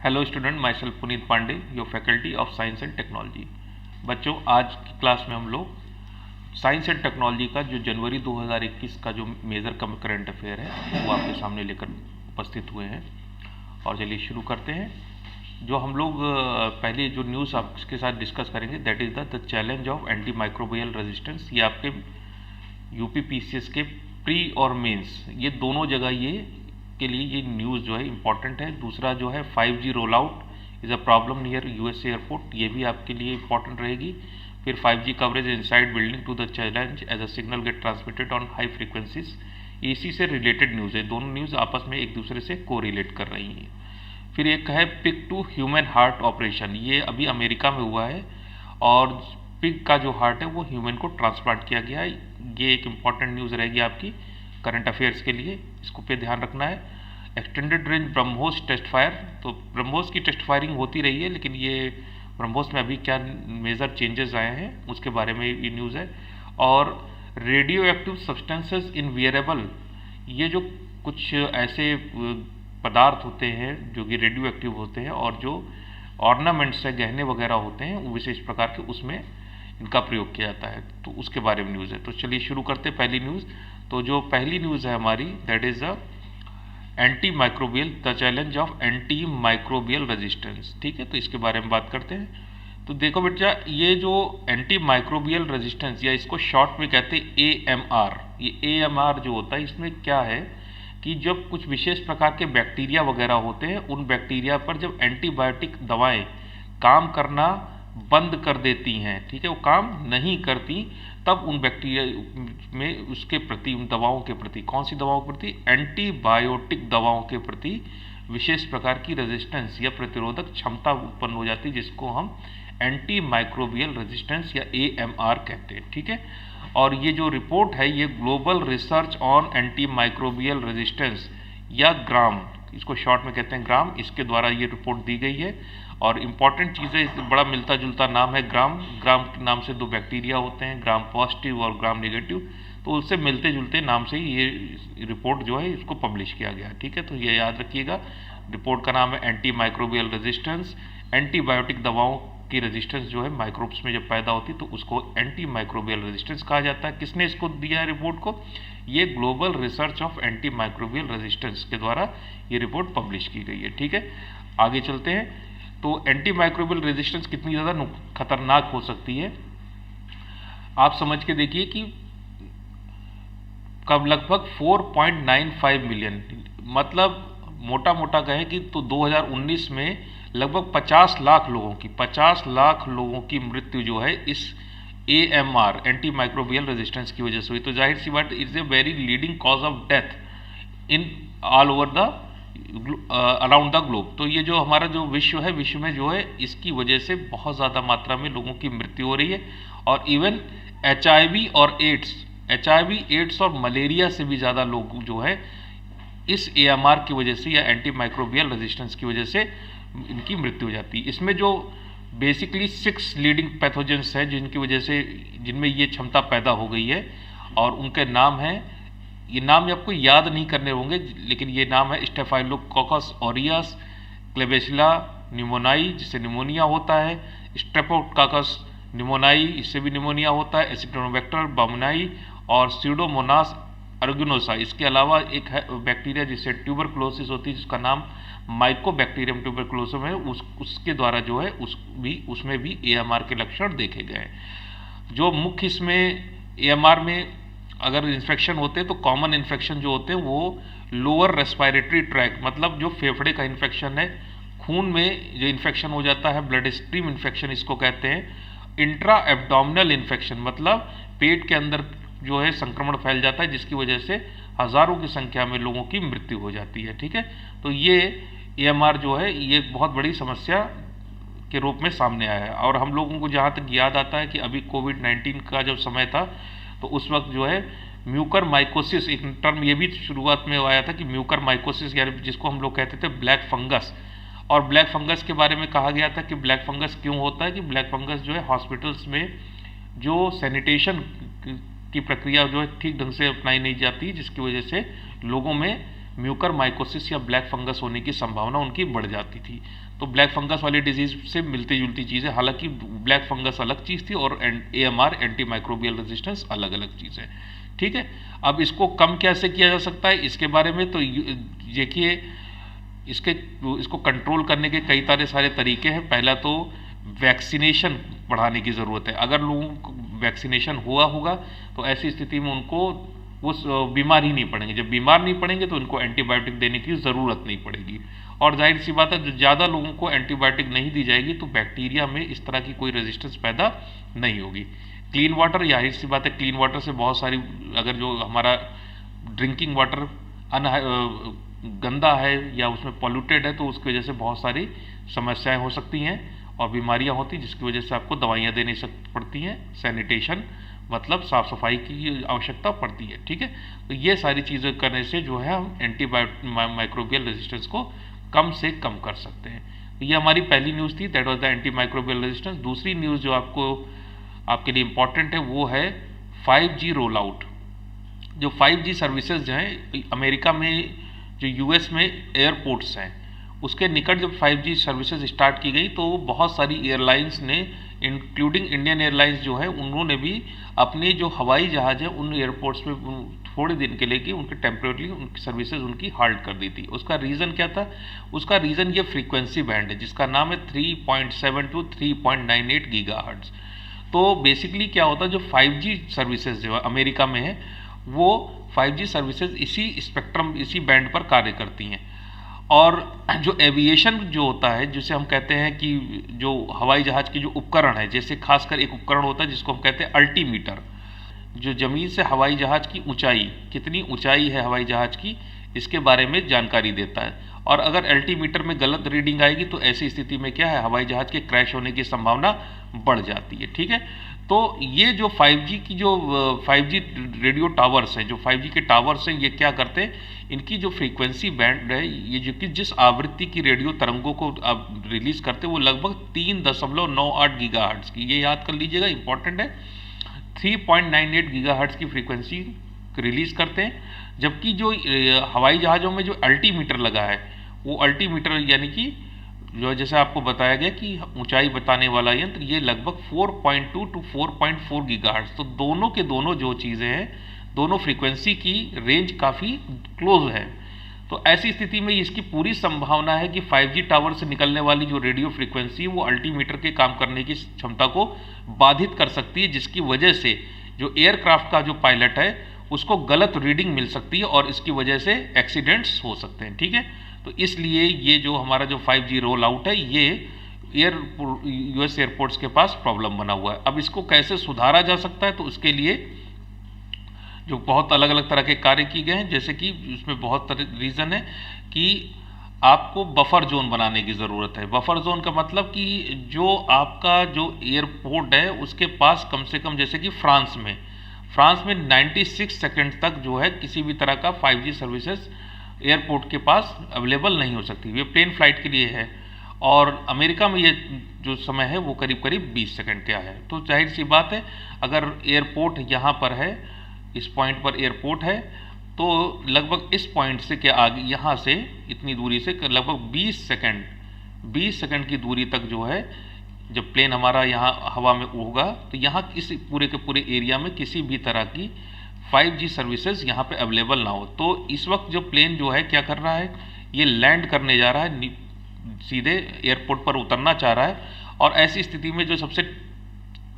Hello student, myself Puneet Pandey, your faculty of science and technology. बच्चों, आज की class में हम लोग साइंस एंड टेक्नोलॉजी का जो जनवरी 2021 का जो मेजर करंट अफेयर है वो आपके सामने लेकर उपस्थित हुए हैं। और चलिए शुरू करते हैं। जो हम लोग पहले जो न्यूज़ आपके साथ डिस्कस करेंगे that is the challenge of anti microbial resistance. ये आपके यूपी पीसीएस के प्री और मेंस, ये दोनों जगह ये के लिए ये न्यूज़ जो है इम्पॉर्टेंट है। दूसरा जो है 5G roll out is a problem near US airport, ये भी आपके लिए इम्पॉर्टेंट रहेगी। फिर 5G coverage inside building to the challenge as a signal get transmitted on high frequencies, इसी से रिलेटेड न्यूज़ है। दोनों न्यूज़ आपस में एक दूसरे से कोरिलेट कर रही हैं। फिर एक है pig to human heart operation, ये अभी अमेरिका में हुआ है और पिग का जो हार्ट है वो ह्यूमन को ट्रांसप्लांट किया गया है। ये एक इम्पॉर्टेंट न्यूज़ रहेगी आपकी करंट अफेयर्स के लिए, इसको पे ध्यान रखना है। Extended range BrahMos test fire, तो ब्रह्मोस की टेस्ट फायरिंग होती रही है, लेकिन ये ब्रह्मोस में अभी क्या मेजर चेंजेस आए हैं उसके बारे में ये न्यूज़ है। और radio active substances in wearable, ये जो कुछ ऐसे पदार्थ होते हैं जो कि रेडियो एक्टिव होते हैं और जो ऑर्नामेंट्स है, गहने वगैरह होते हैं विशेष प्रकार के, उसमें इनका प्रयोग किया जाता है, तो उसके बारे में न्यूज़ है। तो चलिए शुरू करते हैं पहली न्यूज़। तो जो पहली न्यूज़ है हमारी that is the anti microbial, the challenge of anti microbial resistance. ठीक है, तो इसके बारे में बात करते हैं। तो देखो बेटा, ये जो एंटी माइक्रोबियल रेजिस्टेंस या इसको शॉर्ट में कहते हैं AMR, ये AMR जो होता है इसमें क्या है कि जब कुछ विशेष प्रकार के बैक्टीरिया वगैरह होते हैं, उन बैक्टीरिया पर जब एंटीबायोटिक दवाएं काम करना बंद कर देती हैं, ठीक है, वो काम नहीं करती, तब उन बैक्टीरिया में उसके प्रति, उन दवाओं के प्रति, कौन सी दवाओं के प्रति, एंटीबायोटिक दवाओं के प्रति विशेष प्रकार की रेजिस्टेंस या प्रतिरोधक क्षमता उत्पन्न हो जाती है, जिसको हम एंटी माइक्रोबियल रेजिस्टेंस या AMR कहते हैं। ठीक है, और ये जो रिपोर्ट है ये global research on anti microbial resistance या ग्राम, इसको शॉर्ट में कहते हैं ग्राम, इसके द्वारा ये रिपोर्ट दी गई है। और इम्पॉर्टेंट चीज़ है, इससे बड़ा मिलता जुलता नाम है ग्राम। ग्राम के नाम से दो बैक्टीरिया होते हैं, ग्राम पॉजिटिव और ग्राम नेगेटिव, तो उससे मिलते जुलते नाम से ही ये रिपोर्ट जो है इसको पब्लिश किया गया। ठीक है, तो ये याद रखिएगा, रिपोर्ट का नाम है एंटी माइक्रोबियल रेजिस्टेंस। एंटीबायोटिक दवाओं की रेजिस्टेंस जो है माइक्रोब्स में जब पैदा होती है तो उसको एंटी माइक्रोबियल रेजिस्टेंस कहा जाता है। किसने इसको दिया है रिपोर्ट को? ये global research of anti microbial resistance के द्वारा ये रिपोर्ट पब्लिश की गई है। ठीक है, आगे चलते हैं। तो एंटी माइक्रोबियल रेजिस्टेंस कितनी ज़्यादा खतरनाक हो सकती है आप समझ के देखिए कि कब लगभग 4.95 मिलियन, मतलब मोटा मोटा कहें कि तो 2019 में लगभग 50 लाख लोगों की मृत्यु जो है इस AMR एंटी माइक्रोबियल रेजिस्टेंस की वजह से हुई। तो जाहिर सी बात, it's a very leading cause of death in all over the around the globe. तो ये जो हमारा जो विश्व है, विश्व में जो है इसकी वजह से बहुत ज़्यादा मात्रा में लोगों की मृत्यु हो रही है। और इवन HIV एड्स और मलेरिया से भी ज़्यादा लोग जो है इस AMR की वजह से या एंटी माइक्रोबियल रेजिस्टेंस की वजह से इनकी मृत्यु हो जाती है। इसमें जो बेसिकली 6 लीडिंग पैथोजेंस है जिनकी वजह से, जिनमें ये क्षमता पैदा हो गई है, और उनके नाम हैं, ये नाम आपको याद नहीं करने होंगे, लेकिन ये नाम है स्टेफाइलोकोकस ऑरियस, क्लेबेसिला निमोनाई जिससे निमोनिया होता है, स्ट्रेप्टोकाकस निमोनाई इससे भी निमोनिया होता है, एसिटिनोबैक्टर बामुनाई और स्यूडोमोनास अर्गुनोसा। इसके अलावा एक है बैक्टीरिया जिससे ट्यूबरकुलोसिस होती है, जिसका नाम माइकोबैक्टीरियम ट्यूबरकुलोसम है, उसके द्वारा जो है उसमें भी AMR के लक्षण देखे गए हैं। जो मुख्य इसमें AMR में अगर इन्फेक्शन होते हैं तो कॉमन इन्फेक्शन जो होते हैं वो लोअर रेस्पिरेटरी ट्रैक्ट, मतलब जो फेफड़े का इन्फेक्शन है, खून में जो इन्फेक्शन हो जाता है, ब्लड स्ट्रीम इन्फेक्शन इसको कहते हैं। इंट्रा एब्डोमिनल इन्फेक्शन, मतलब पेट के अंदर जो है संक्रमण फैल जाता है, जिसकी वजह से हज़ारों की संख्या में लोगों की मृत्यु हो जाती है। ठीक है, तो ये AMR जो है ये बहुत बड़ी समस्या के रूप में सामने आया है। और हम लोगों को जहाँ तक याद आता है कि अभी कोविड-19 का जब समय था तो उस वक्त जो है म्यूकर माइकोसिस, एक टर्म ये भी शुरुआत में आया था कि म्यूकर माइकोसिस, यानी जिसको हम लोग कहते थे ब्लैक फंगस। और ब्लैक फंगस के बारे में कहा गया था कि ब्लैक फंगस क्यों होता है, कि ब्लैक फंगस जो है हॉस्पिटल्स में जो सैनिटेशन की प्रक्रिया जो है ठीक ढंग से अपनाई नहीं जाती, जिसकी वजह से लोगों में म्यूकरमाइकोसिस या ब्लैक फंगस होने की संभावना उनकी बढ़ जाती थी। तो ब्लैक फंगस वाली डिजीज से मिलती जुलती चीज़ें, हालांकि ब्लैक फंगस अलग चीज़ थी और AMR एंटी माइक्रोबियल रेजिस्टेंस अलग अलग चीज़ है। ठीक है, अब इसको कम कैसे किया जा सकता है इसके बारे में तो देखिए, इसको कंट्रोल करने के कई सारे तरीके हैं। पहला तो वैक्सीनेशन बढ़ाने की ज़रूरत है। अगर लोगों को वैक्सीनेशन हुआ होगा तो ऐसी स्थिति में उनको वो बीमार ही नहीं पड़ेंगे। जब बीमार नहीं पड़ेंगे तो उनको एंटीबायोटिक देने की ज़रूरत नहीं पड़ेगी। और जाहिर सी बात है, ज़्यादा लोगों को एंटीबायोटिक नहीं दी जाएगी तो बैक्टीरिया में इस तरह की कोई रेजिस्टेंस पैदा नहीं होगी। क्लीन वाटर, जाहिर सी बात है, क्लीन वाटर से बहुत सारी, अगर जो हमारा ड्रिंकिंग वाटर गंदा है या उसमें पॉल्यूटेड है तो उसकी वजह से बहुत सारी समस्याएं हो सकती हैं और बीमारियां होती, जिसकी वजह से आपको दवाइयां देनी पड़ती हैं। सैनिटेशन मतलब साफ सफाई की आवश्यकता पड़ती है। ठीक है, तो ये सारी चीज़ें करने से जो है हम माइक्रोबियल रेजिस्टेंस को कम से कम कर सकते हैं। तो ये हमारी पहली न्यूज़ थी, that was the anti microbial resistance. दूसरी न्यूज़ जो आपके लिए इम्पॉर्टेंट है वो है 5G रोल आउट। जो 5G सर्विसेज जो हैं अमेरिका में, जो US में एयरपोर्ट्स हैं उसके निकट जब 5G सर्विसेज स्टार्ट की गई तो बहुत सारी एयरलाइंस ने, इंक्लूडिंग इंडियन एयरलाइंस जो है, उन्होंने भी अपने जो हवाई जहाज़ है उन एयरपोर्ट्स में थोड़े दिन के लिए कि उनके टेम्परेरी उनकी सर्विसेज उनकी हाल्ट कर दी थी। उसका रीज़न क्या था? उसका रीज़न ये फ्रीक्वेंसी बैंड है जिसका नाम है 3.7 to 3.98 गीगाहर्ट्ज़। तो बेसिकली क्या होता है, जो 5G सर्विसेज जो अमेरिका में है वो 5G सर्विसेज इसी स्पेक्ट्रम, इसी बैंड पर कार्य करती हैं। और जो एविएशन जो होता है, जिसे हम कहते हैं कि जो हवाई जहाज़ के जो उपकरण है, जैसे खासकर एक उपकरण होता है जिसको हम कहते हैं अल्टीमीटर, जो ज़मीन से हवाई जहाज़ की ऊंचाई, कितनी ऊंचाई है हवाई जहाज़ की, इसके बारे में जानकारी देता है। और अगर अल्टीमीटर में गलत रीडिंग आएगी तो ऐसी स्थिति में क्या है, हवाई जहाज़ के क्रैश होने की संभावना बढ़ जाती है। ठीक है, तो ये जो 5G की जो 5G रेडियो टावर्स हैं, जो 5G के टावर्स हैं, ये क्या करते हैं, इनकी जो फ्रीक्वेंसी बैंड है, ये जो कि जिस आवृत्ति की रेडियो तरंगों को आप रिलीज करते हैं वो लगभग 3.98 गीगाहर्ट्ज़ की, ये याद कर लीजिएगा, इंपॉर्टेंट है। 3.98 गीगाहर्ट्ज़ की फ्रीक्वेंसी रिलीज करते हैं। जबकि जो हवाई जहाज़ों में जो अल्टीमीटर लगा है, वो अल्टीमीटर यानी कि जो जैसे आपको बताया गया कि ऊंचाई बताने वाला यंत्र, ये लगभग 4.2 to 4.4 गीगाहर्ट्ज़। तो दोनों के दोनों जो चीज़ें हैं, दोनों फ्रीक्वेंसी की रेंज काफ़ी क्लोज है। तो ऐसी स्थिति में इसकी पूरी संभावना है कि 5G टावर से निकलने वाली जो रेडियो फ्रीक्वेंसी वो अल्टीमीटर के काम करने की क्षमता को बाधित कर सकती है, जिसकी वजह से जो एयरक्राफ्ट का जो पायलट है उसको गलत रीडिंग मिल सकती है और इसकी वजह से एक्सीडेंट्स हो सकते हैं। ठीक है, तो इसलिए ये जो हमारा जो 5G रोल आउट है, ये US एयरपोर्ट्स के पास प्रॉब्लम बना हुआ है। अब इसको कैसे सुधारा जा सकता है, तो उसके लिए जो बहुत अलग अलग तरह के कार्य किए गए हैं, जैसे कि उसमें बहुत रीज़न है कि आपको बफर जोन बनाने की ज़रूरत है। बफर जोन का मतलब कि जो आपका जो एयरपोर्ट है उसके पास कम से कम, जैसे कि फ्रांस में 96 सेकंड तक जो है किसी भी तरह का 5G सर्विसेज एयरपोर्ट के पास अवेलेबल नहीं हो सकती। ये प्लेन फ्लाइट के लिए है। और अमेरिका में ये जो समय है वो करीब करीब 20 सेकंड का है। तो जाहिर सी बात है, अगर एयरपोर्ट यहाँ पर है, इस पॉइंट पर एयरपोर्ट है, तो लगभग इस पॉइंट से क्या आगे, यहाँ से इतनी दूरी से लगभग 20 सेकंड की दूरी तक जो है, जब प्लेन हमारा यहाँ हवा में होगा तो यहाँ इस पूरे के पूरे एरिया में किसी भी तरह की 5G सर्विसेज यहाँ पे अवेलेबल ना हो। तो इस वक्त जो प्लेन जो है क्या कर रहा है, ये लैंड करने जा रहा है, सीधे एयरपोर्ट पर उतरना चाह रहा है। और ऐसी स्थिति में जो सबसे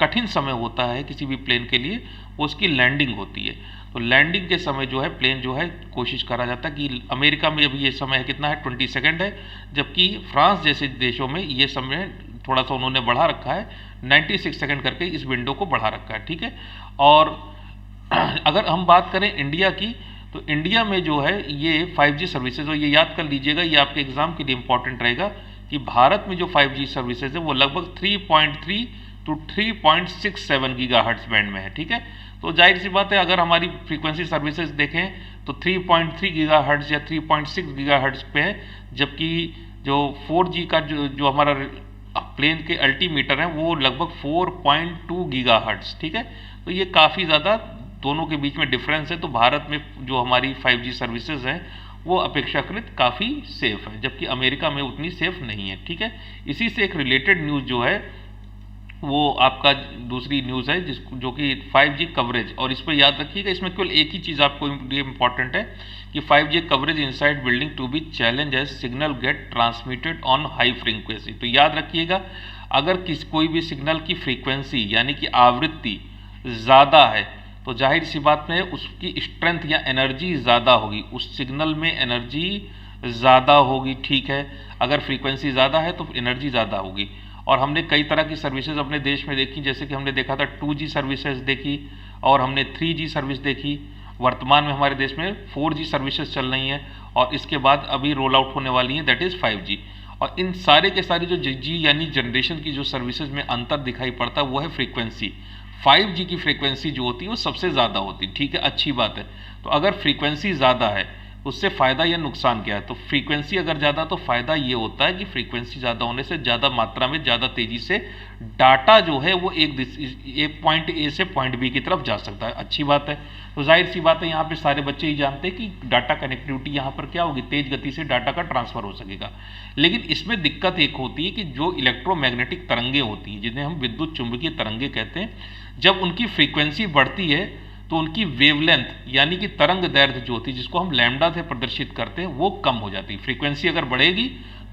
कठिन समय होता है किसी भी प्लेन के लिए, वो उसकी लैंडिंग होती है। तो लैंडिंग के समय जो है प्लेन जो है कोशिश करा जाता है कि अमेरिका में अभी ये समय है कितना है, 20 सेकंड है, जबकि फ्रांस जैसे देशों में ये समय थोड़ा सा उन्होंने बढ़ा रखा है, 96 सेकंड करके इस विंडो को बढ़ा रखा है। ठीक है, और अगर हम बात करें इंडिया की, तो इंडिया में जो है ये 5G सर्विसेज, और ये याद कर लीजिएगा, ये आपके एग्जाम के लिए इंपॉर्टेंट रहेगा कि भारत में जो 5G सर्विसेज है वो लगभग 3.3 to 3.67 गीगाहर्ट्ज़ बैंड में है। ठीक है, तो जाहिर सी बात है, अगर हमारी फ्रीक्वेंसी सर्विसेज देखें तो 3.3 गीगाहर्ट्ज़ या 3.6 गीगाहर्ट्ज़ पे है, जबकि जो 4G का जो हमारा प्लेन के अल्टीमीटर हैं वो लगभग 4.2 गीगाहर्ट्ज़। ठीक है, तो ये काफ़ी ज़्यादा दोनों के बीच में डिफरेंस है। तो भारत में जो हमारी 5G सर्विसेज हैं वो अपेक्षाकृत काफ़ी सेफ है, जबकि अमेरिका में उतनी सेफ नहीं है। ठीक है, इसी से एक रिलेटेड न्यूज़ जो है वो आपका दूसरी न्यूज़ है जो कि 5G कवरेज, और इस पर याद रखिएगा, इसमें केवल एक ही चीज़ आपको इम्पॉर्टेंट है कि 5G coverage inside building to be challenge as signal get transmitted on high frequency. तो याद रखिएगा, अगर कोई भी सिग्नल की फ्रीक्वेंसी यानी कि आवृत्ति ज़्यादा है तो जाहिर सी बात है उसकी स्ट्रेंथ या एनर्जी ज़्यादा होगी, उस सिग्नल में एनर्जी ज़्यादा होगी। ठीक है, अगर फ्रीक्वेंसी ज़्यादा है तो एनर्जी ज़्यादा होगी। और हमने कई तरह की सर्विसेज अपने देश में देखी, जैसे कि हमने देखा था 2G सर्विसेज देखी और हमने 3G सर्विस देखी। वर्तमान में हमारे देश में 4G सर्विसेज चल रही हैं और इसके बाद अभी रोल आउट होने वाली हैं, दैट इज़ 5G। और इन सारे के सारे जो G यानी जनरेशन की जो सर्विसेज में अंतर दिखाई पड़ता है वो है फ्रीक्वेंसी। 5G की फ्रीक्वेंसी जो होती है वो सबसे ज़्यादा होती है। ठीक है, अच्छी बात है। तो अगर फ्रीक्वेंसी ज़्यादा है उससे फ़ायदा या नुकसान क्या है? तो फ्रीक्वेंसी अगर ज़्यादा तो फ़ायदा ये होता है कि फ्रीक्वेंसी ज़्यादा होने से ज़्यादा मात्रा में ज़्यादा तेज़ी से डाटा जो है वो एक पॉइंट ए से पॉइंट बी की तरफ जा सकता है। अच्छी बात है। तो जाहिर सी बात है, यहाँ पे सारे बच्चे ही जानते हैं कि डाटा कनेक्टिविटी यहाँ पर क्या होगी, तेज़ गति से डाटा का ट्रांसफ़र हो सकेगा। लेकिन इसमें दिक्कत एक होती है कि जो इलेक्ट्रोमैग्नेटिक तरंगें होती हैं, जिन्हें हम विद्युत चुंबकीय तरंगें कहते हैं, जब उनकी फ्रीक्वेंसी बढ़ती है तो उनकी वेवलेंथ यानी कि तरंग दैर्घ्य जो होती है, जिसको हम लैम्डा से प्रदर्शित करते हैं, वो कम हो जाती है। फ्रीक्वेंसी अगर बढ़ेगी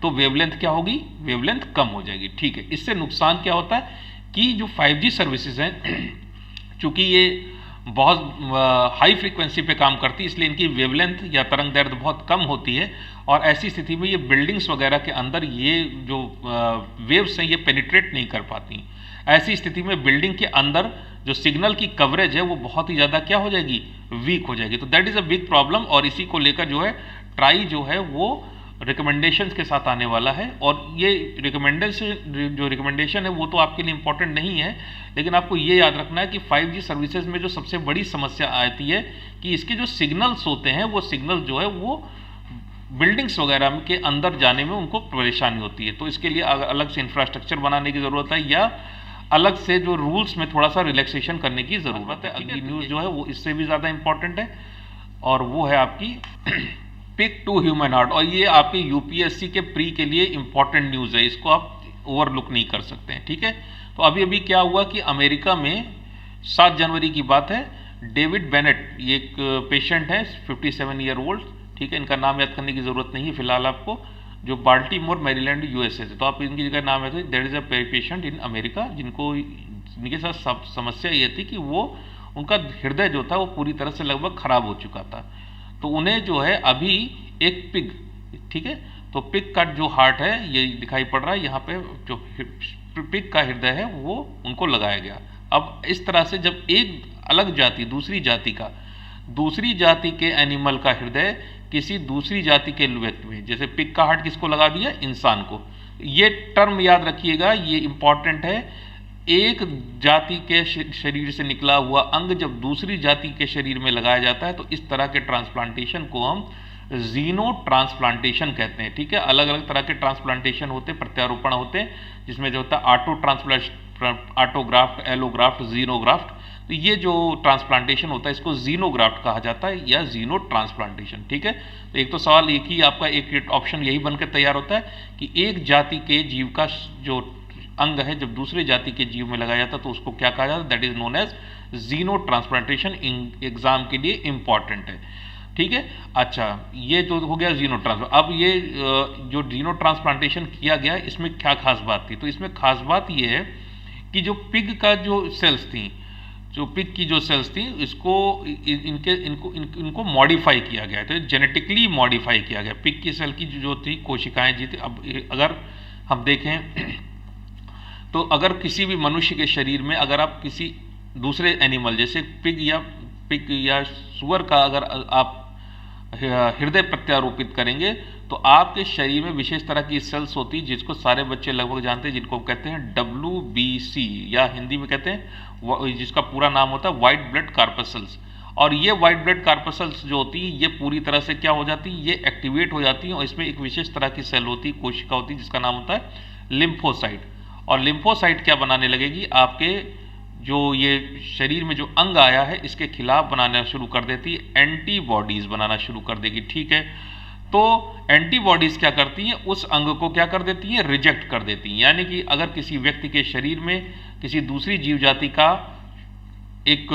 तो वेवलेंथ क्या होगी, वेवलेंथ कम हो जाएगी। ठीक है, इससे नुकसान क्या होता है कि जो 5G सर्विसेज हैं, चूंकि ये बहुत हाई फ्रीक्वेंसी पे काम करती है, इसलिए इनकी वेवलेंथ या तरंग दैर्घ्य बहुत कम होती है और ऐसी स्थिति में ये बिल्डिंग्स वगैरह के अंदर ये जो वेव्स हैं ये पेनिट्रेट नहीं कर पाती। ऐसी स्थिति में बिल्डिंग के अंदर जो सिग्नल की कवरेज है वो बहुत ही ज़्यादा क्या हो जाएगी, वीक हो जाएगी। तो that is a big problem और इसी को लेकर जो है ट्राई जो है वो रिकमेंडेशंस के साथ आने वाला है। और ये रिकमेंडेशन है वो तो आपके लिए इंपॉर्टेंट नहीं है, लेकिन आपको ये याद रखना है कि 5G सर्विसेज में जो सबसे बड़ी समस्या आती है कि इसके जो सिग्नल्स होते हैं वो सिग्नल जो है वो बिल्डिंग्स वगैरह के अंदर जाने में उनको परेशानी होती है। तो इसके लिए अलग से इंफ्रास्ट्रक्चर बनाने की ज़रूरत है या अलग से जो रूल्स में थोड़ा सा रिलैक्सेशन करने की ज़रूरत है। अगली न्यूज़ जो है वो इससे भी ज़्यादा इंपॉर्टेंट है और वो है आपकी पिक टू ह्यूमन हार्ट। और ये आपके यूपीएससी के प्री के लिए इंपॉर्टेंट न्यूज़ है, इसको आप ओवरलुक नहीं कर सकते हैं। ठीक है, तो अभी अभी क्या हुआ कि अमेरिका में 7 जनवरी की बात है, डेविड बेनेट, ये एक पेशेंट है 57 ईयर ओल्ड। ठीक है, इनका नाम याद करने की ज़रूरत नहीं है फिलहाल आपको, जो बाल्टीमोर मैरीलैंड यूएसए से, तो आप इनकी जगह नाम है, there is a patient in America जिनके साथ समस्या ये थी कि वो उनका हृदय जो था वो पूरी तरह से लगभग ख़राब हो चुका था। तो उन्हें जो है अभी एक पिग, ठीक है, तो पिग का जो हार्ट है ये दिखाई पड़ रहा है यहाँ पे, जो पिग का हृदय है वो उनको लगाया गया। अब इस तरह से जब एक अलग जाति दूसरी जाति के एनिमल का हृदय किसी दूसरी जाति के व्यक्ति में, जैसे पिग का हार्ट किसको लगा दिया, इंसान को। ये टर्म याद रखिएगा, ये इंपॉर्टेंट है। एक जाति के शरीर से निकला हुआ अंग जब दूसरी जाति के शरीर में लगाया जाता है तो इस तरह के ट्रांसप्लांटेशन को हम जीनो ट्रांसप्लांटेशन कहते हैं। ठीक है, अलग अलग तरह के ट्रांसप्लांटेशन होते हैं, प्रत्यारोपण होते हैं, जिसमें जो होता है ऑटोग्राफ्ट, एलोग्राफ्ट, जीनोग्राफ्ट। तो ये जो ट्रांसप्लांटेशन होता है इसको जीनोग्राफ्ट कहा जाता है या जीनो ट्रांसप्लांटेशन। ठीक है, तो एक तो सवाल एक ही आपका एक ऑप्शन यही बनकर तैयार होता है कि एक जाति के जीव का जो अंग है जब दूसरे जाति के जीव में लगाया जाता है तो उसको क्या कहा जाता है, that is known as xeno transplantation. Exam के लिए इंपॉर्टेंट है। ठीक है, अच्छा, ये तो हो गया जीनो ट्रांसप्लांट। अब ये जो जीनो ट्रांसप्लांटेशन किया गया इसमें क्या खास बात थी, तो इसमें खास बात ये है कि जो पिग का जो सेल्स थी, जो पिग की जो सेल्स थी, इसको इनको मॉडिफाई किया गया, तो जेनेटिकली मॉडिफाई किया गया। पिग की सेल की जो थी कोशिकाएं जी थी। अब अगर हम देखें तो अगर किसी भी मनुष्य के शरीर में अगर आप किसी दूसरे एनिमल जैसे पिग या सुअर का अगर आप हृदय प्रत्यारोपित करेंगे तो आपके शरीर में विशेष तरह की सेल्स होती है जिसको सारे बच्चे लगभग जानते हैं, जिनको कहते हैं WBC या हिंदी में कहते हैं, जिसका पूरा नाम होता है व्हाइट ब्लड कार्पसल्स। और ये व्हाइट ब्लड कार्पसल्स जो होती है ये पूरी तरह से क्या हो जाती है, ये एक्टिवेट हो जाती है और इसमें एक विशेष तरह की सेल होती है, कोशिका होती है, जिसका नाम होता है लिम्फोसाइट। और लिम्फोसाइट क्या बनाने लगेगी, आपके जो ये शरीर में जो अंग आया है इसके खिलाफ बनाना शुरू कर देती है, एंटीबॉडीज बनाना शुरू कर देगी। ठीक है, तो एंटीबॉडीज क्या करती हैं, उस अंग को क्या कर देती हैं, रिजेक्ट कर देती हैं। यानी कि अगर किसी व्यक्ति के शरीर में किसी दूसरी जीव जाति का एक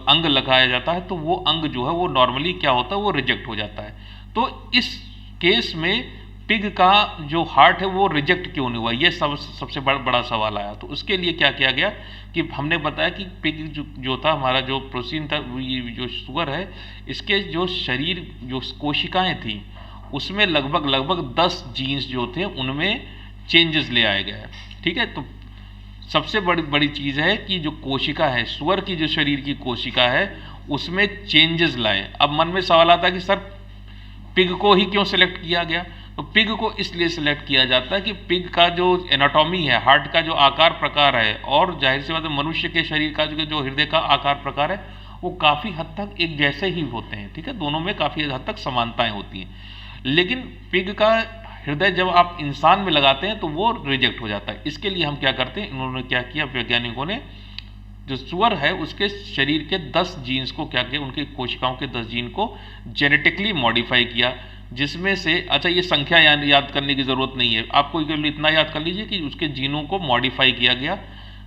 अंग लगाया जाता है तो वो अंग जो है वो नॉर्मली क्या होता है, वो रिजेक्ट हो जाता है। तो इस केस में पिग का जो हार्ट है वो रिजेक्ट क्यों नहीं हुआ, ये सबसे बड़ा सवाल आया। तो उसके लिए क्या किया गया कि हमने बताया कि पिग जो था हमारा, जो प्रोटीन था, जो शुगर है, इसके जो शरीर जो कोशिकाएं थी उसमें लगभग 10 जीन्स जो थे उनमें चेंजेस ले आए गए। ठीक है, तो सबसे बड़ी चीज़ है कि जो कोशिका है, सुअर की जो शरीर की कोशिका है उसमें चेंजेस लाए। अब मन में सवाल आता है कि सर पिग को ही क्यों सिलेक्ट किया गया। तो पिग को इसलिए सिलेक्ट किया जाता है कि पिग का जो एनाटॉमी है, हार्ट का जो आकार प्रकार है, और जाहिर सी बात है मनुष्य के शरीर का जो हृदय का आकार प्रकार है वो काफ़ी हद तक एक जैसे ही होते हैं। ठीक है, दोनों में काफ़ी हद तक समानताएं होती हैं। लेकिन पिग का हृदय जब आप इंसान में लगाते हैं तो वो रिजेक्ट हो जाता है। इसके लिए हम क्या करते हैं, इन्होंने क्या किया, वैज्ञानिकों ने जो सुअर है उसके शरीर के 10 जीन्स को क्या किया, उनकी कोशिकाओं के 10 जीन को जेनेटिकली मॉडिफाई किया, जिसमें से, अच्छा ये संख्या याद करने की ज़रूरत नहीं है, आपको केवल इतना याद कर लीजिए कि उसके जीनों को मॉडिफाई किया गया,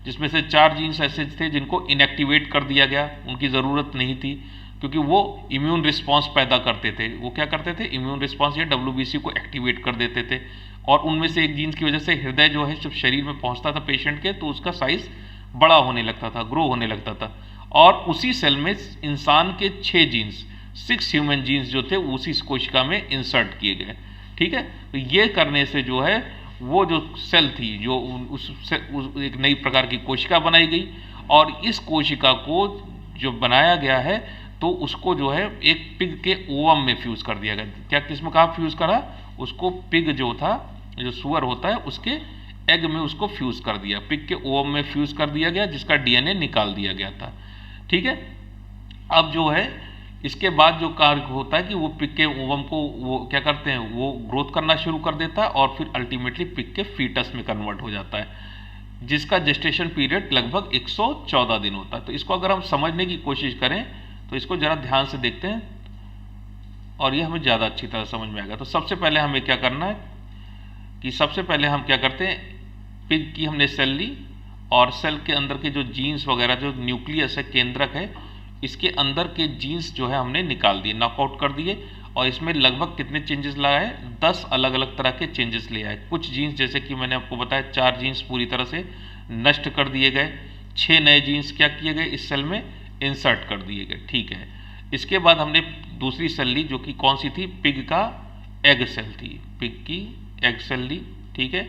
जिसमें से 4 जीन्स ऐसे थे जिनको इनएक्टिवेट कर दिया गया, उनकी ज़रूरत नहीं थी क्योंकि वो इम्यून रिस्पांस पैदा करते थे। वो क्या करते थे, इम्यून रिस्पांस या WBC को एक्टिवेट कर देते थे, और उनमें से एक जीन्स की वजह से हृदय जो है जब शरीर में पहुंचता था पेशेंट के तो उसका साइज बड़ा होने लगता था, ग्रो होने लगता था। और उसी सेल में इंसान के 6 जीन्स, 6 ह्यूमन जीन्स जो थे उसी कोशिका में इंसर्ट किए गए। ठीक है, तो ये करने से जो है वो जो सेल थी, जो उस एक नई प्रकार की कोशिका बनाई गई, और इस कोशिका को जो बनाया गया है तो उसको जो है एक पिग के ओवम में फ्यूज कर दिया गया। क्या किसमें कहा फ्यूज करा, उसको पिग जो था, जो सुअर होता है, उसके एग में उसको फ्यूज कर दिया, पिग के ओवम में फ्यूज कर दिया गया, जिसका DNA निकाल दिया गया था। ठीक है, अब जो है इसके बाद जो कार्य होता है कि वो पिग के ओवम को वो क्या करते हैं, वो ग्रोथ करना शुरू कर देता है और फिर अल्टीमेटली पिग के फीटस में कन्वर्ट हो जाता है, जिसका जेस्टेशन पीरियड लगभग 114 दिन होता है। तो इसको अगर हम समझने की कोशिश करें तो इसको जरा ध्यान से देखते हैं और ये हमें ज़्यादा अच्छी तरह समझ में आएगा। तो सबसे पहले हमें क्या करना है कि सबसे पहले हम क्या करते हैं, पिग की हमने सेल ली और सेल के अंदर के जो जीन्स वगैरह, जो न्यूक्लियस है, केंद्रक है, इसके अंदर के जीन्स जो है हमने निकाल दिए, नॉकआउट कर दिए, और इसमें लगभग कितने चेंजेस लाए, 10 अलग अलग तरह के चेंजेस ले आए। कुछ जीन्स जैसे कि मैंने आपको बताया 4 जीन्स पूरी तरह से नष्ट कर दिए गए, 6 नए जीन्स क्या किए गए, इस सेल में इंसर्ट कर दिए गए। ठीक है, इसके बाद हमने दूसरी सेल ली जो कि कौन सी थी, पिग का एग सेल थी, पिग की एग सेल ली। ठीक है,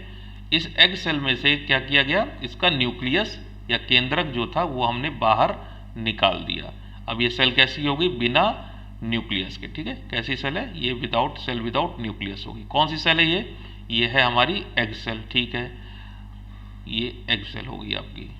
इस एग सेल में से क्या किया गया, इसका न्यूक्लियस या केंद्रक जो था वो हमने बाहर निकाल दिया। अब ये सेल कैसी होगी, बिना न्यूक्लियस के। ठीक है, कैसी सेल है ये, विदाउट सेल, विदाउट न्यूक्लियस होगी। कौन सी सेल है ये है हमारी एग सेल। ठीक है, ये एग सेल होगी आपकी।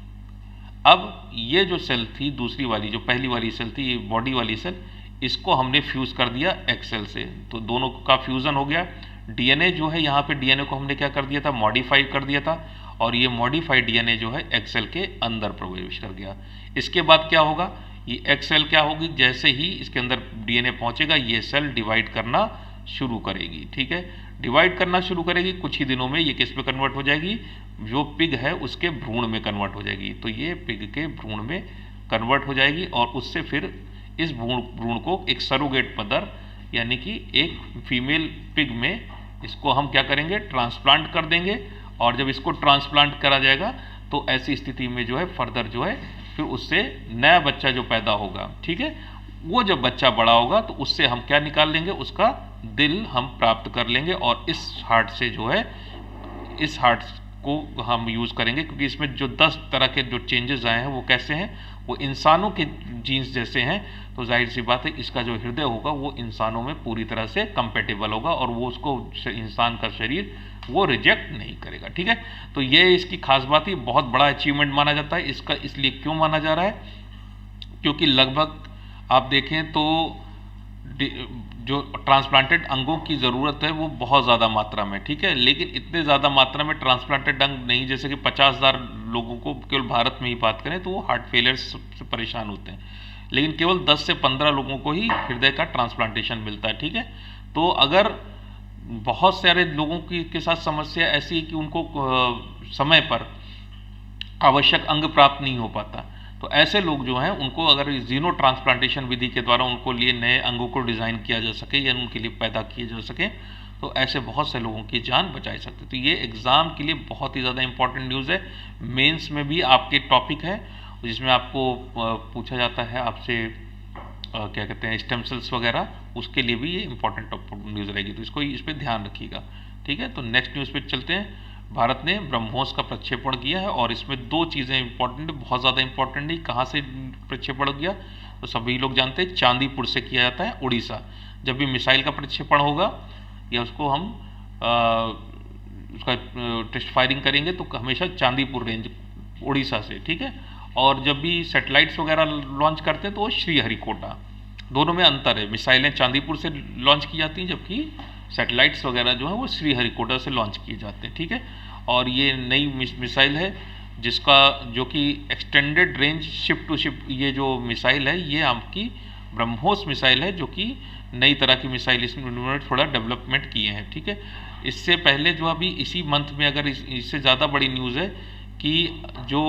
अब ये जो सेल थी दूसरी वाली, जो पहली वाली सेल थी, ये बॉडी वाली सेल, इसको हमने फ्यूज कर दिया एग सेल से, तो दोनों का फ्यूजन हो गया। DNA जो है यहाँ पे DNA को हमने क्या कर दिया था, मॉडिफाई कर दिया था, और ये मॉडिफाइड DNA जो है एग सेल के अंदर प्रवेश कर गया। इसके बाद क्या होगा, ये एग सेल क्या होगी, जैसे ही इसके अंदर DNA पहुंचेगा ये सेल डिवाइड करना शुरू करेगी। ठीक है, डिवाइड करना शुरू करेगी, कुछ ही दिनों में ये किस में कन्वर्ट हो जाएगी, जो पिग है उसके भ्रूण में कन्वर्ट हो जाएगी। तो ये पिग के भ्रूण में कन्वर्ट हो जाएगी, और उससे फिर इस भ्रूण को एक सरोगेट मदर यानी कि एक फीमेल पिग में इसको हम क्या करेंगे, ट्रांसप्लांट कर देंगे। और जब इसको ट्रांसप्लांट करा जाएगा तो ऐसी स्थिति में जो है फर्दर जो है फिर उससे नया बच्चा जो पैदा होगा, ठीक है, वो जब बच्चा बड़ा होगा तो उससे हम क्या निकाल लेंगे, उसका दिल हम प्राप्त कर लेंगे, और इस हार्ट से जो है, इस हार्ट को हम यूज़ करेंगे, क्योंकि इसमें जो 10 तरह के जो चेंजेस आए हैं वो कैसे हैं, वो इंसानों के जीन्स जैसे हैं। तो जाहिर सी बात है इसका जो हृदय होगा वो इंसानों में पूरी तरह से कंपेटेबल होगा, और वो उसको इंसान का शरीर वो रिजेक्ट नहीं करेगा। ठीक है, तो ये इसकी खास बात है, बहुत बड़ा अचीवमेंट माना जाता है इसका। इसलिए क्यों माना जा रहा है, क्योंकि लगभग आप देखें तो जो ट्रांसप्लांटेड अंगों की ज़रूरत है वो बहुत ज़्यादा मात्रा में, ठीक है, लेकिन इतने ज़्यादा मात्रा में ट्रांसप्लांटेड अंग नहीं, जैसे कि 50,000 लोगों को केवल भारत में ही बात करें तो वो हार्ट फेलियर से परेशान होते हैं, लेकिन केवल 10 से 15 लोगों को ही हृदय का ट्रांसप्लांटेशन मिलता है। ठीक है, तो अगर बहुत सारे लोगों की के साथ समस्या ऐसी है कि उनको समय पर आवश्यक अंग प्राप्त नहीं हो पाता। तो ऐसे लोग जो हैं उनको अगर जीनो ट्रांसप्लांटेशन विधि के द्वारा उनको लिए नए अंगों को डिज़ाइन किया जा सके या उनके लिए पैदा किए जा सके, तो ऐसे बहुत से लोगों की जान बचाई सकते। तो ये एग्ज़ाम के लिए बहुत ही ज़्यादा इंपॉर्टेंट न्यूज़ है। मेंस में भी आपके टॉपिक है जिसमें आपको पूछा जाता है आपसे क्या कहते हैं स्टेम सेल्स वगैरह, उसके लिए भी ये इंपॉर्टेंट न्यूज़ रहेगी। तो इसको इस पर ध्यान रखिएगा, ठीक है। तो नेक्स्ट न्यूज़ पे चलते हैं। भारत ने ब्रह्मोस का प्रक्षेपण किया है और इसमें दो चीज़ें इंपॉर्टेंट, बहुत ज़्यादा इंपॉर्टेंट नहीं। कहाँ से प्रक्षेपण किया तो सभी लोग जानते हैं, चांदीपुर से किया जाता है, उड़ीसा। जब भी मिसाइल का प्रक्षेपण होगा या उसको हम उसका टेस्ट फायरिंग करेंगे तो हमेशा चांदीपुर रेंज उड़ीसा से, ठीक है। और जब भी सैटेलाइट्स वगैरह लॉन्च करते हैं तो वो श्रीहरिकोटा, दोनों में अंतर है। मिसाइलें चांदीपुर से लॉन्च की जाती हैं जबकि सैटेलाइट्स वगैरह जो है वो श्रीहरिकोटा से लॉन्च किए जाते हैं, ठीक है। और ये नई मिसाइल है जिसका जो कि extended range ship to ship, ये जो मिसाइल है ये आपकी ब्रह्मोस मिसाइल है जो कि नई तरह की मिसाइल इसमें उन्होंने थोड़ा डेवलपमेंट किए हैं, ठीक है। इससे पहले जो अभी इसी मंथ में अगर इससे ज़्यादा बड़ी न्यूज़ है कि जो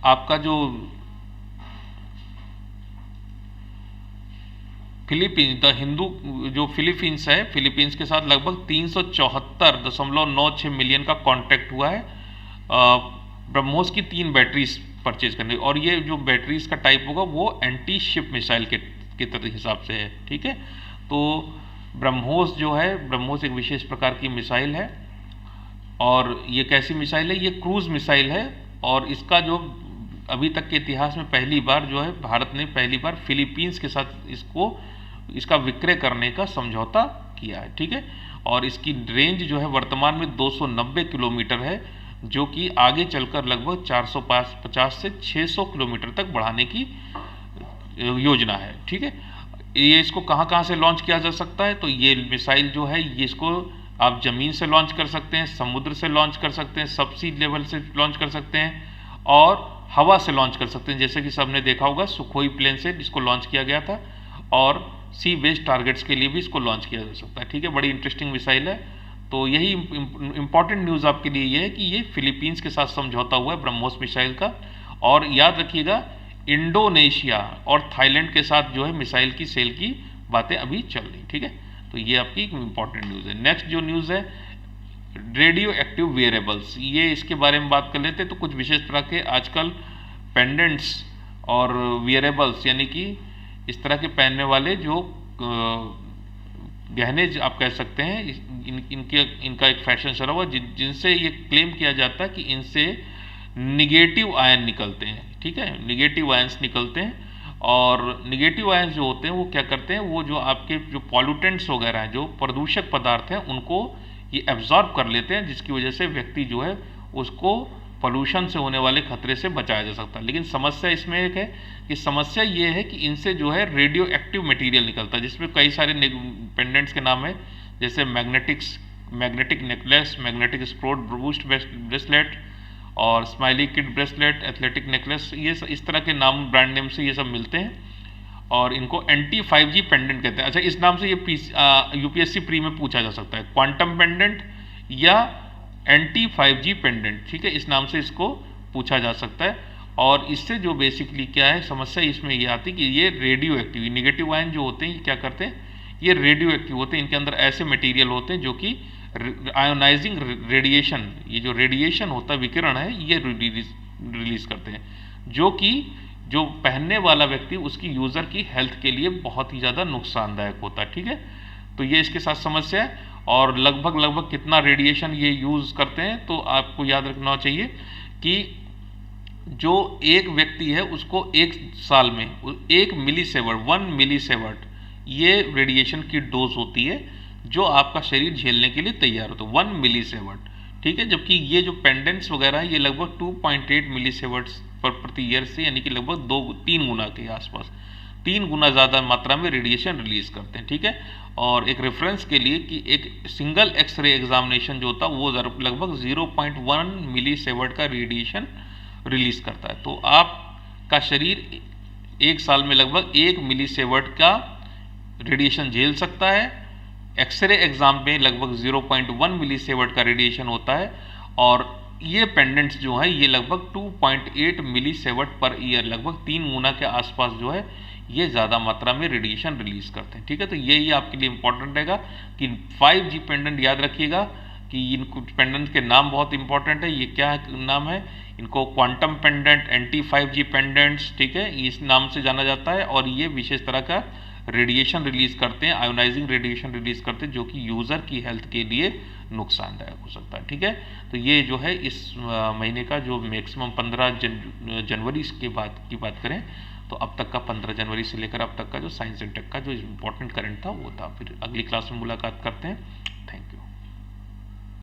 आपका जो फिलीपींस द हिंदू जो फिलीपींस है, फिलीपींस के साथ लगभग 374.96 मिलियन का कॉन्ट्रैक्ट हुआ है ब्रह्मोस की 3 बैटरीज परचेज करने। और ये जो बैटरीज का टाइप होगा वो एंटी शिप मिसाइल के हिसाब से है, ठीक है। तो ब्रह्मोस जो है, ब्रह्मोस एक विशेष प्रकार की मिसाइल है। और ये कैसी मिसाइल है? ये क्रूज मिसाइल है और इसका जो अभी तक के इतिहास में पहली बार जो है भारत ने पहली बार फिलीपींस के साथ इसका विक्रय करने का समझौता किया है, ठीक है। और इसकी रेंज जो है वर्तमान में 290 किलोमीटर है जो कि आगे चलकर लगभग 450 से 600 किलोमीटर तक बढ़ाने की योजना है, ठीक है। ये इसको कहाँ कहाँ से लॉन्च किया जा सकता है? तो ये मिसाइल जो है ये इसको आप ज़मीन से लॉन्च कर सकते हैं, समुद्र से लॉन्च कर सकते हैं, सबसी लेवल से लॉन्च कर सकते हैं और हवा से लॉन्च कर सकते हैं। जैसे कि सबने देखा होगा सुखोई प्लेन से इसको लॉन्च किया गया था और सी बेस्ड टारगेट्स के लिए भी इसको लॉन्च किया जा सकता है, ठीक है। बड़ी इंटरेस्टिंग मिसाइल है। तो यही इंपॉर्टेंट न्यूज़ आपके लिए ये है कि ये फिलीपींस के साथ समझौता हुआ है ब्रह्मोस मिसाइल का। और याद रखिएगा इंडोनेशिया और थाईलैंड के साथ जो है मिसाइल की सेल की बातें अभी चल रही, ठीक है। तो ये आपकी इंपॉर्टेंट न्यूज़ है। नेक्स्ट जो न्यूज़ है रेडियो एक्टिव वेयरेबल्स, ये इसके बारे में बात कर लेते हैं। तो कुछ विशेष तरह के आजकल पेंडेंट्स और वेयरेबल्स यानी कि इस तरह के पहनने वाले जो गहने आप कह सकते हैं, इनका एक फैशन चला हुआ जिनसे ये क्लेम किया जाता है कि इनसे निगेटिव आयन निकलते हैं, ठीक है। निगेटिव आयंस निकलते हैं और निगेटिव आयंस जो होते हैं वो क्या करते हैं, वो जो आपके जो पॉल्यूटेंट्स वगैरह हैं, जो प्रदूषक पदार्थ हैं, उनको ये एब्जॉर्ब कर लेते हैं जिसकी वजह से व्यक्ति जो है उसको पोल्यूशन से होने वाले खतरे से बचाया जा सकता है। लेकिन समस्या इसमें एक है कि समस्या ये है कि इनसे जो है रेडियो एक्टिव मटेरियल निकलता है जिसमें कई सारे पेंडेंट्स के नाम है, जैसे मैग्नेटिक नेकलेस, मैग्नेटिक स्क्रोड बूस्ट ब्रेसलेट और smiley kid bracelet, athletic necklace, ये इस तरह के नाम ब्रांड नेम से ये सब मिलते हैं और इनको एंटी 5G पेंडेंट कहते हैं। अच्छा, इस नाम से ये यूपीएससी प्री में पूछा जा सकता है, क्वांटम पेंडेंट या एंटी 5G पेंडेंट, ठीक है। इस नाम से इसको पूछा जा सकता है। और इससे जो बेसिकली क्या है समस्या इसमें ये आती है कि ये रेडियो एक्टिव निगेटिव आयन जो होते हैं ये क्या करते हैं, ये रेडियो एक्टिव होते हैं। इनके अंदर ऐसे मटेरियल होते हैं जो कि आयोनाइजिंग रेडिएशन, ये जो रेडिएशन होता है विकिरण है, ये रिलीज करते हैं जो कि जो पहनने वाला व्यक्ति उसकी यूज़र की हेल्थ के लिए बहुत ही ज़्यादा नुकसानदायक होता है, ठीक है। तो ये इसके साथ समस्या है। और लगभग कितना रेडिएशन ये यूज़ करते हैं, तो आपको याद रखना चाहिए कि जो एक व्यक्ति है उसको एक साल में 1 मिलीसीवर्ट 1 मिलीसीवर्ट ये रेडिएशन की डोज होती है जो आपका शरीर झेलने के लिए तैयार होता है, 1 मिलीसीवर्ट, ठीक है। जबकि ये जो पेंडेंट्स वगैरह है ये लगभग 2.8 मिलीसीवर्ट्स पर प्रति ईयर से, यानी कि लगभग 2-3 गुना के आसपास, 3 गुना ज़्यादा मात्रा में रेडिएशन रिलीज करते हैं, ठीक है। और एक रेफरेंस के लिए कि एक सिंगल एक्सरे एग्जामिनेशन जो होता है वो लगभग 0.1 मिलीसीवर्ट का रेडिएशन रिलीज करता है। तो आपका शरीर एक साल में लगभग 1 मिलीसीवर्ट का रेडिएशन झेल सकता है एक्सरे एग्जाम में लगभग 0.1 मिलीसीवर्ट का रेडिएशन होता है, और ये पेंडेंट्स जो है ये लगभग 2.8 मिलीसीवर्ट पर ईयर, लगभग 3 गुना के आसपास जो है ये ज़्यादा मात्रा में रेडिएशन रिलीज करते हैं। ठीक है, तो ये आपके लिए इंपॉर्टेंट रहेगा कि 5G पेंडेंट याद रखिएगा कि इन कुछ पेंडेंट के नाम बहुत इंपॉर्टेंट है। ये क्या नाम है, इनको quantum pendant, anti 5G pendants, ठीक है, इस नाम से जाना जाता है। और ये विशेष तरह का रेडिएशन रिलीज करते हैं, आयोनाइजिंग रेडिएशन रिलीज करते हैं, जो कि यूज़र की हेल्थ के लिए नुकसानदायक हो सकता है। ठीक है, तो ये जो है इस महीने का जो मैक्सिमम 15 जनवरी के बाद की बात करें तो अब तक का 15 जनवरी से लेकर अब तक का जो साइंस एंड टेक का जो इम्पोर्टेंट करंट था वो था। फिर अगली क्लास में मुलाकात करते हैं। Thank you.